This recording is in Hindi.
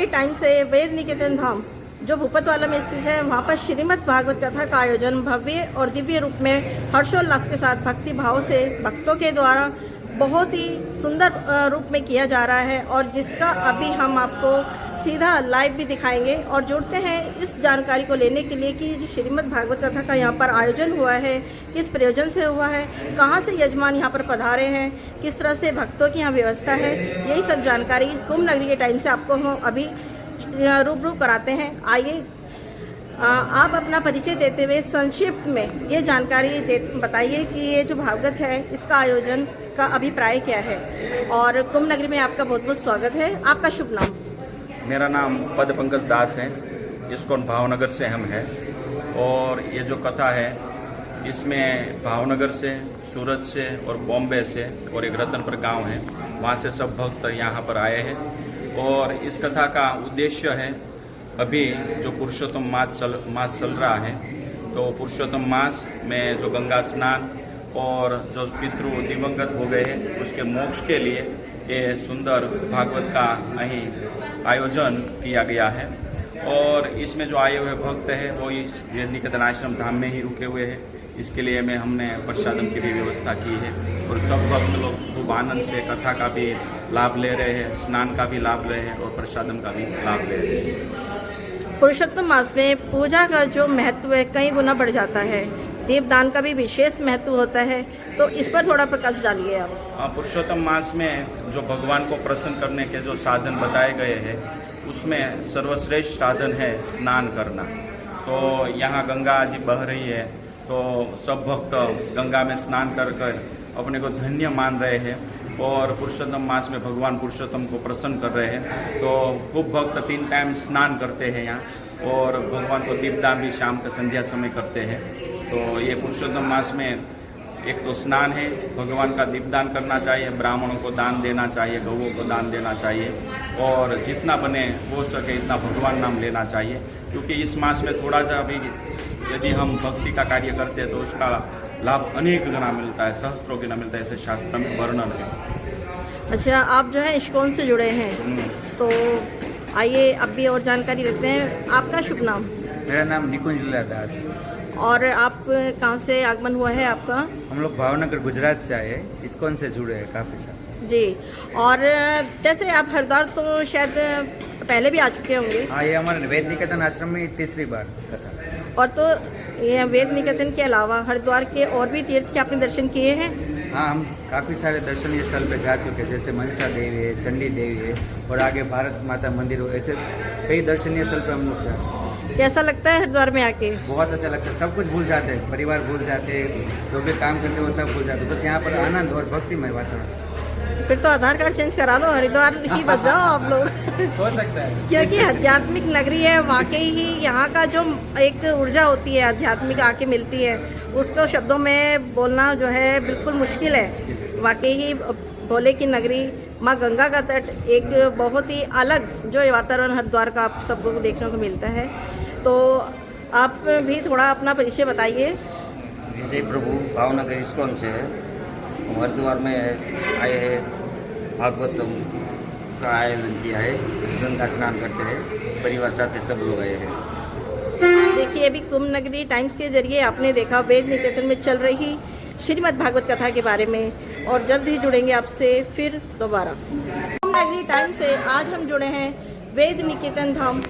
टाइम से वेद निकेतन धाम जो भूपतवाला में स्थित है, वहाँ पर श्रीमद् भागवत कथा का आयोजन भव्य और दिव्य रूप में हर्षोल्लास के साथ भक्ति भाव से भक्तों के द्वारा बहुत ही सुंदर रूप में किया जा रहा है, और जिसका अभी हम आपको सीधा लाइव भी दिखाएंगे। और जुड़ते हैं इस जानकारी को लेने के लिए कि जो श्रीमद् भागवत कथा का यहाँ पर आयोजन हुआ है, किस प्रयोजन से हुआ है, कहाँ से यजमान यहाँ पर पधारे हैं, किस तरह से भक्तों की यहाँ व्यवस्था है, यही सब जानकारी कुंभ नगरी के टाइम से आपको हम अभी रूबरू कराते हैं। आइए आप अपना परिचय देते हुए संक्षिप्त में ये जानकारी बताइए कि ये जो भागवत है इसका आयोजन का अभिप्राय क्या है, और कुंभ नगरी में आपका बहुत बहुत स्वागत है। आपका शुभ नाम? मेरा नाम पद पंकज दास है। इस्कॉन भावनगर से हम हैं, और ये जो कथा है इसमें भावनगर से, सूरत से और बॉम्बे से और एक रतनपुर गांव है, वहाँ से सब भक्त यहाँ पर आए हैं। और इस कथा का उद्देश्य है, अभी जो पुरुषोत्तम मास चल रहा है, तो पुरुषोत्तम मास में जो गंगा स्नान और जो पितृ दिवंगत हो गए हैं उसके मोक्ष के लिए ये सुंदर भागवत का અહીં आयोजन किया गया है। और इसमें जो आए हुए भक्त हैं वो इस वेद निकेतन आश्रम धाम में ही रुके हुए हैं। इसके लिए हमने प्रसादम की भी व्यवस्था की है, और सब भक्त लोग खूब आनंद से कथा का भी लाभ ले रहे हैं, स्नान का भी लाभ ले रहे हैं और प्रसादम का भी लाभ ले रहे हैं। पुरुषोत्तम मास में पूजा का जो महत्व है कई गुना बढ़ जाता है, दीपदान का भी विशेष महत्व होता है, तो इस पर थोड़ा प्रकाश डालिए आप। पुरुषोत्तम मास में जो भगवान को प्रसन्न करने के जो साधन बताए गए हैं उसमें सर्वश्रेष्ठ साधन है स्नान करना। तो यहाँ गंगा जी बह रही है, तो सब भक्त गंगा में स्नान कर कर अपने को धन्य मान रहे हैं, और पुरुषोत्तम मास में भगवान पुरुषोत्तम को प्रसन्न कर रहे हैं। तो खूब भक्त 3 टाइम स्नान करते हैं यहाँ, और भगवान को दीपदान भी शाम के संध्या समय करते हैं। तो ये पुरुषोत्तम मास में एक तो स्नान है, भगवान का दीपदान करना चाहिए, ब्राह्मणों को दान देना चाहिए, गौओं को दान देना चाहिए, और जितना बने हो सके इतना भगवान नाम लेना चाहिए। क्योंकि इस मास में थोड़ा सा अभी यदि हम भक्ति का कार्य करते हैं तो उसका लाभ अनेक गुना मिलता है, सहस्त्रों गुना मिलता है, ऐसे शास्त्र में वर्णन है। अच्छा, आप जो है इस्कॉन से जुड़े हैं, तो आइए अब भी और जानकारी लेते हैं। आपका शुभ नाम? मेरा नाम निकुंज दास है। और आप कहाँ से आगमन हुआ है आपका? हम लोग भावनगर गुजरात से आए हैं, इस्कॉन से जुड़े हैं काफ़ी सारे जी। और जैसे आप हरिद्वार तो शायद पहले भी आ चुके होंगे। हाँ, ये हमारे वेद निकेतन आश्रम में तीसरी बार कथा। और तो ये वेद निकेतन के अलावा हरिद्वार के और भी तीर्थ के आपने दर्शन किए हैं? हाँ, हम काफ़ी सारे दर्शनीय स्थल पे जा चुके हैं, जैसे मनसा देवी है, चंडी देवी है, और आगे भारत माता मंदिर हो, ऐसे कई दर्शनीय स्थल पे हम लोग जा चुके हैं। कैसा लगता है हरिद्वार में आके? बहुत अच्छा लगता है, सब कुछ भूल जाते हैं, परिवार भूल जाते हैं, जो भी काम करते हैं वो सब भूल जाते हैं, बस यहाँ पर आनंद और भक्तिमय वातावरण। फिर तो आधार कार्ड चेंज करा लो, हरिद्वार ही बच जाओ आप लोग। हो सकता है, क्योंकि आध्यात्मिक नगरी है, वाकई ही यहाँ का जो एक ऊर्जा होती है आध्यात्मिक आके मिलती है, उसको शब्दों में बोलना जो है बिल्कुल मुश्किल है। वाकई ही भोले की नगरी, माँ गंगा का तट, एक बहुत ही अलग जो वातावरण हरिद्वार का आप सबको देखने को मिलता है। तो आप भी थोड़ा अपना परिचय बताइए। विजय प्रभु भावनगर इस्कॉन से है, हम हरिद्वार में आए हैं, भागवतम का आयोजन किया है, गंगा स्नान करते हैं, परिवार साथ सब लोग आए हैं। देखिए, अभी कुंभ नगरी टाइम्स के जरिए आपने देखा वेद निकेतन में चल रही श्रीमद् भागवत कथा के बारे में, और जल्द ही जुड़ेंगे आपसे फिर दोबारा। कुंभ नगरी टाइम्स से आज हम जुड़े हैं वेद निकेतन धाम